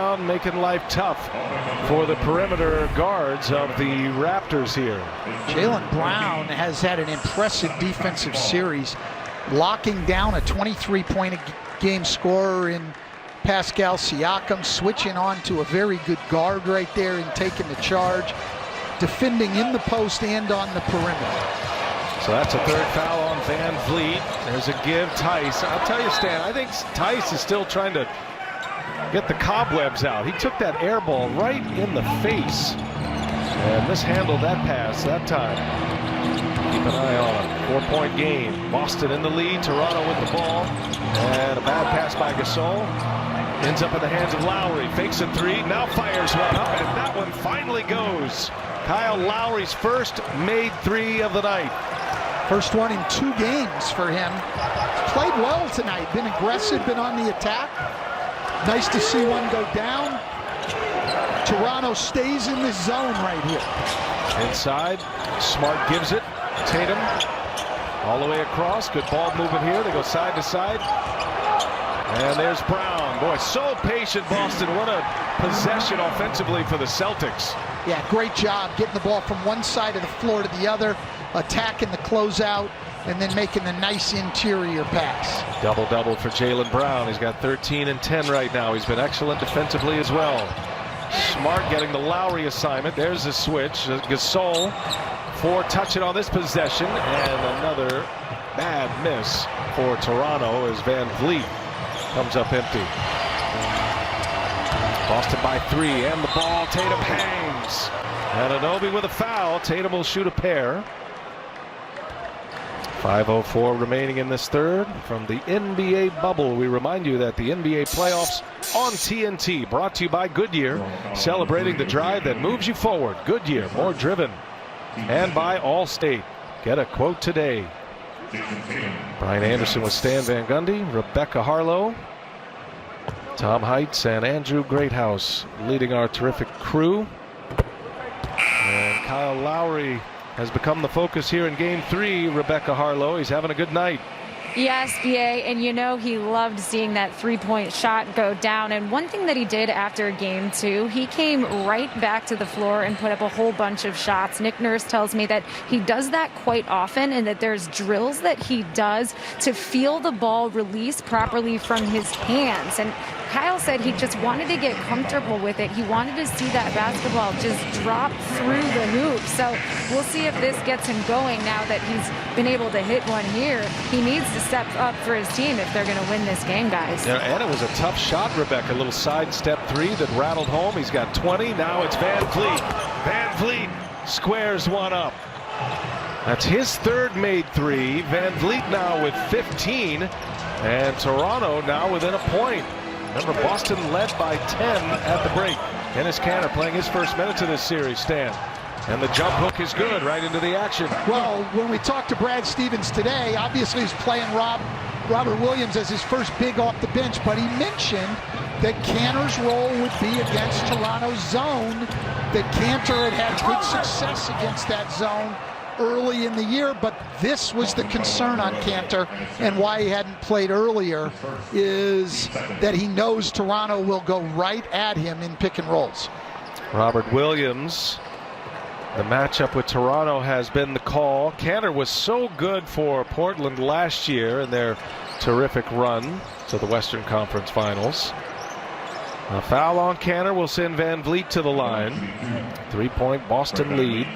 Making life tough for the perimeter guards of the Raptors here. Jaylen Brown has had an impressive defensive series, locking down a 23-point-a-game scorer in Pascal Siakam, switching on to a very good guard right there and taking the charge, defending in the post and on the perimeter. So that's a third foul on Van Vliet. There's a give. Tice. I'll tell you, Stan, I think Tice is still trying to get the cobwebs out. He took that air ball right in the face and mishandled that pass that time. Keep an eye on it. 4-point game. Boston in the lead. Toronto with the ball. And a bad pass by Gasol. Ends up in the hands of Lowry. Fakes a three. Now fires one up. And that one finally goes. Kyle Lowry's first made three of the night. First one in 2 games for him. Played well tonight. Been aggressive. Been on the attack. Nice to see one go down. Toronto stays in the zone right here. Inside. Smart gives it. Tatum all the way across. Good ball movement here. They go side to side. And there's Brown. Boy, so patient, Boston. What a possession offensively for the Celtics. Yeah, great job getting the ball from one side of the floor to the other, attacking the closeout, and then making the nice interior pass. Double-double for Jaylen Brown. He's got 13 and 10 right now. He's been excellent defensively as well. Smart getting the Lowry assignment. There's the switch. Gasol, 4 touching on this possession, and another bad miss for Toronto as Van Vliet comes up empty. Boston by 3, and the ball. Tatum hangs. Anunoby with a foul. Tatum will shoot a pair. 5:04 remaining in this third. From the NBA bubble, we remind you that the NBA playoffs on TNT, brought to you by Goodyear, celebrating the drive that moves you forward. Goodyear, more driven. And by Allstate. Get a quote today. Brian Anderson with Stan Van Gundy, Rebecca Harlow, Tom Heitz, and Andrew Greathouse leading our terrific crew. And Kyle Lowry has become the focus here in Game 3. Rebecca Harlow, he's having a good night. Yes, BA, and you know he loved seeing that 3-point shot go down. And one thing that he did after Game 2, he came right back to the floor and put up a whole bunch of shots. Nick Nurse tells me that he does that quite often and that there's drills that he does to feel the ball release properly from his hands. And Kyle said he just wanted to get comfortable with it. He wanted to see that basketball just drop through the hoop. So we'll see if this gets him going now that he's been able to hit one here. He needs to step up for his team if they're going to win this game, guys. Yeah, and it was a tough shot, Rebecca. A little sidestep 3 that rattled home. He's got 20. Now it's Van Vliet. Van Vliet squares one up. That's his third made 3. Van Vliet now with 15. And Toronto now within a point. Remember, Boston led by 10 at the break. Dennis Kanter playing his first minutes of this series, Stan. And the jump hook is good right into the action. Well, when we talked to Brad Stevens today, obviously he's playing Robert Williams as his first big off the bench, but he mentioned that Kanter's role would be against Toronto's zone, that Kanter had good success against that zone early in the year, but this was the concern on Kanter, and why he hadn't played earlier is that he knows Toronto will go right at him in pick and rolls. Robert Williams, the matchup with Toronto has been the call. Kanter was so good for Portland last year in their terrific run to the Western Conference Finals. A foul on Kanter will send Van Vliet to the line. 3-point Boston lead.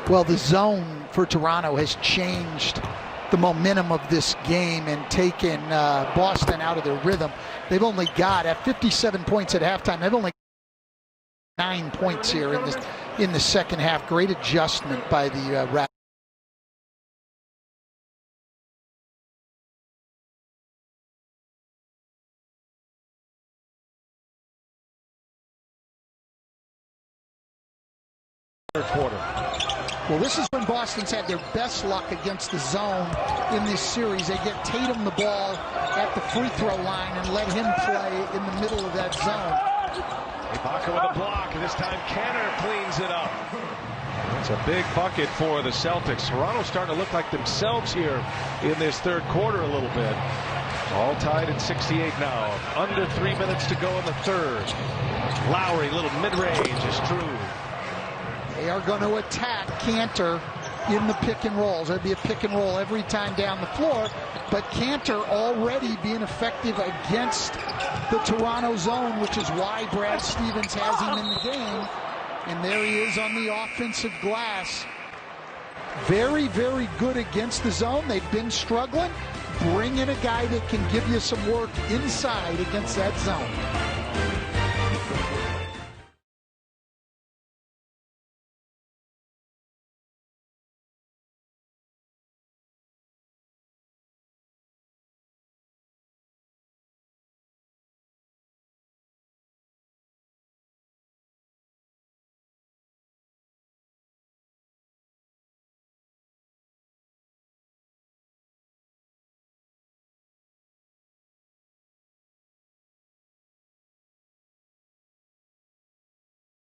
Well, the zone for Toronto has changed the momentum of this game and taken Boston out of their rhythm. They've only got, at 57 points at halftime, they've only got 9 points here in the second half. Great adjustment by the Raptors. Third quarter. Well, this is when Boston's had their best luck against the zone in this series. They get Tatum the ball at the free throw line and let him play in the middle of that zone. Ibaka with a block, and this time Kanter cleans it up. It's a big bucket for the Celtics. Toronto's starting to look like themselves here in this third quarter a little bit. All tied at 68 now. Under 3 minutes to go in the third. Lowry, little mid-range is true. They are going to attack Cantor in the pick and rolls. There'll be a pick and roll every time down the floor, but Cantor already being effective against the Toronto zone, which is why Brad Stevens has him in the game. And there he is on the offensive glass. Very, very good against the zone. They've been struggling. Bring in a guy that can give you some work inside against that zone.